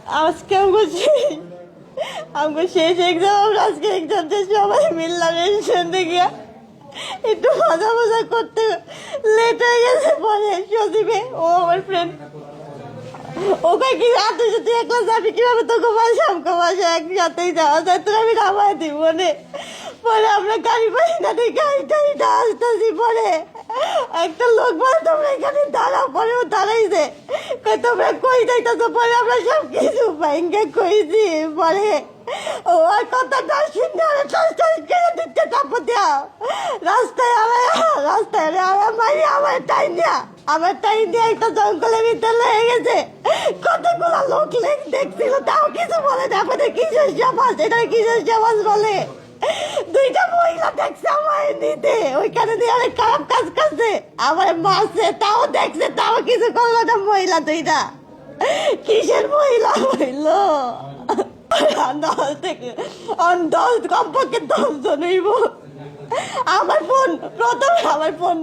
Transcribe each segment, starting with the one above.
আজকে আমাকে শেষ এক্সাম, আমরা আজকে এক্সাম দিয়ে সবাই মিললাম রেস্টুরেন্টে গিয়া একটু মজা মজা করতে লেট হয়ে গেছে। পরে সজীবে ও আমার ফ্রেন্ড ওকে কি রাতে যদি একলা যাবি কিভাবে তোকে বাসা আমাকে বাসা একসাথেই যাওয়া যায়, তোর আমি নামায় দিব মনে। পরে আমরা গাড়ি পাই না, গাড়িটা আসতেছি। পরে একটা লোক বলে তোমরা এখানে দাঁড়াও, পরে ও দাঁড়াইছে, তোমরা কই যাইতেছো? পরে আমরা সব কিছু বাইঙ্গে কইছি। পরে ও আর কথা না শুনে কেড়ে দিচ্ছে। তারপর দেওয়া রাস্তায় আমার টাইম দিয়ে একটা জঙ্গলের ভিতরে লেগে গেছে। কতগুলো লোক দেখছিল, তাও কিছু বলে না। আমাদের কিসের সমাজ, এটা কিসের সমাজ বলে? দুইটা মহিলা দেখছে আমার নিতে, ওইখানে দিয়ে অনেক খারাপ কাজ করছে, আমার মারছে, তাও দেখছে, তাও কিছু করলো না। মহিলা দুইটা কিসের মহিলা হইল? কমপক্ষে 10 জন হইব। আমার ফোন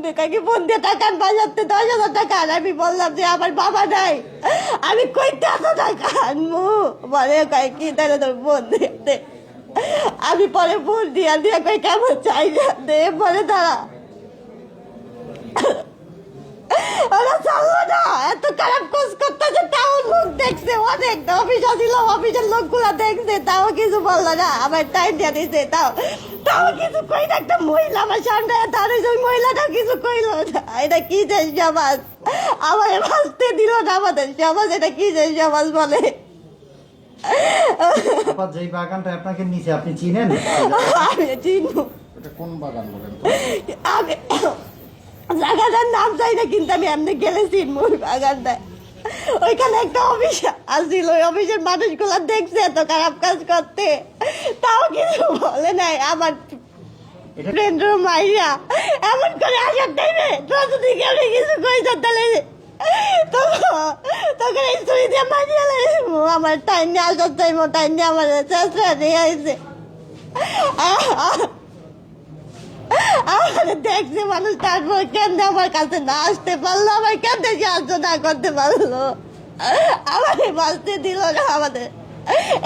দিয়ে টাকা বাজাতে 10,000 টাকা। আর আমি বললাম যে আমার বাবা নাই, আমি কইতে এত টাকা আনবো? বলে কি তাহলে তোর ফোন দিতে। আমি পরে ফোন দিয়া কই কেমন চাই দে। বলে দাঁড়া ওরা চাললো না, এত খারাপ কোর্স করতেছে, তাও লোক দেখছে, অনেক অফিস ছিল, অফিসের লোকগুলা দেখছে, তাও কিছু বললো না। আমার টাইম দিয়ে দিছে, তাও কিছু কই না। একটা মহিলা আমার সামনে দাঁড়িয়েছে, ওই মহিলাটা কিছু কইলো না। এটা কি যে সমাজ, আমার বাঁচতে দিল না আমাদের সমাজ, এটা কি যে সমাজ বলে? যেই বাগানটা আপনাকে নিচে, আপনি চিনেন? আমি চিনবো। এটা কোন বাগান বলেন? আমি জায়গাটার নাম চাই না, কিন্তু আমি এমনি গেলে চিনবো ওই বাগানটায়। ওইখানে একটা অফিস আসছিল, ওই অফিসের মানুষগুলা দেখছে এত খারাপ কাজ করতে, তাও কিছু বলে নাই। আমার ফ্রেন্ডের মাইয়া এমন করে আসার টাইমে তোরা যদি কেউ কিছু কইছ তাহলে তখন এই ছুরি দিয়ে মারিয়ে আমার টাইম নিয়ে আসার টাইম, টাইম নিয়ে আমার চেষ্টা নিয়ে আসছে। আমাদের দেখছে মানুষ, তারপর কেমনে আমার কাছে না আসতে পারলো, আমার কেমনে সাহায্য না করতে পারলো, আমাকে বাঁচতে দিল না। আমাদের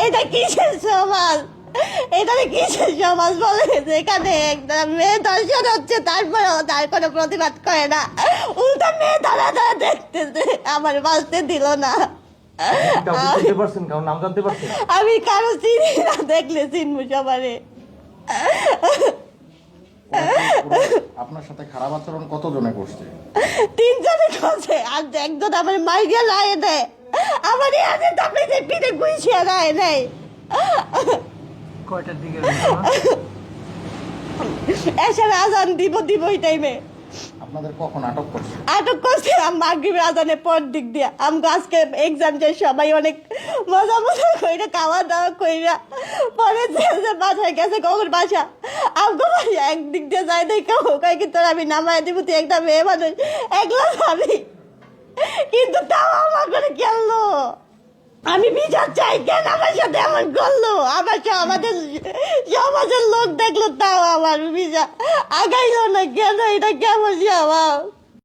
এটা কিসের সমাজ? এটা কিসের সমাজ বলে? যেখানে একটা মেয়ে দর্শন হচ্ছে, তারপরেও তার কোনো প্রতিবাদ করে না, উল্টা মেয়ে দাঁড়া দেখতেছে, আমার বাঁচতে দিল না। আমি কারো চিনি না, দেখলে চিনবো সবারে। আপনার সাথে খারাপ আচরণ কতজনে করছে? 3 জনে করছে, আর একজন আমার মাইরিয়া রায় দেয়, আমার এনে তাপে পিঠে গুইছিয়া রায় নেই। কয়টার দিকে এসে আজান দিব ওই টাইমে। আপনাদের কখন আটক করছে? আটক করছে মাগরিবের আজানের পর দিক দিয়া। আমগো আজকে এক্সাম যে সবাই অনেক মজা কইরা, খাওয়া দাওয়া কইরা পরে যে বাসায় গেছে। কখন বাসা আমগো বাসা একদিক দিয়ে যাই দেখো কয় কি তোর আমি নামায় দিব, তুই একটা মেয়ে মানুষ একলা যাবি, কিন্তু তাও আমার করে গেলো। আমি বিচার চাই, কেন আমার সাথে এমন করলো? আমাদের সমাজের লোক দেখলো, তাও আমার বিচার আগাইলো না কেন? এটা কেমন স্বভাব?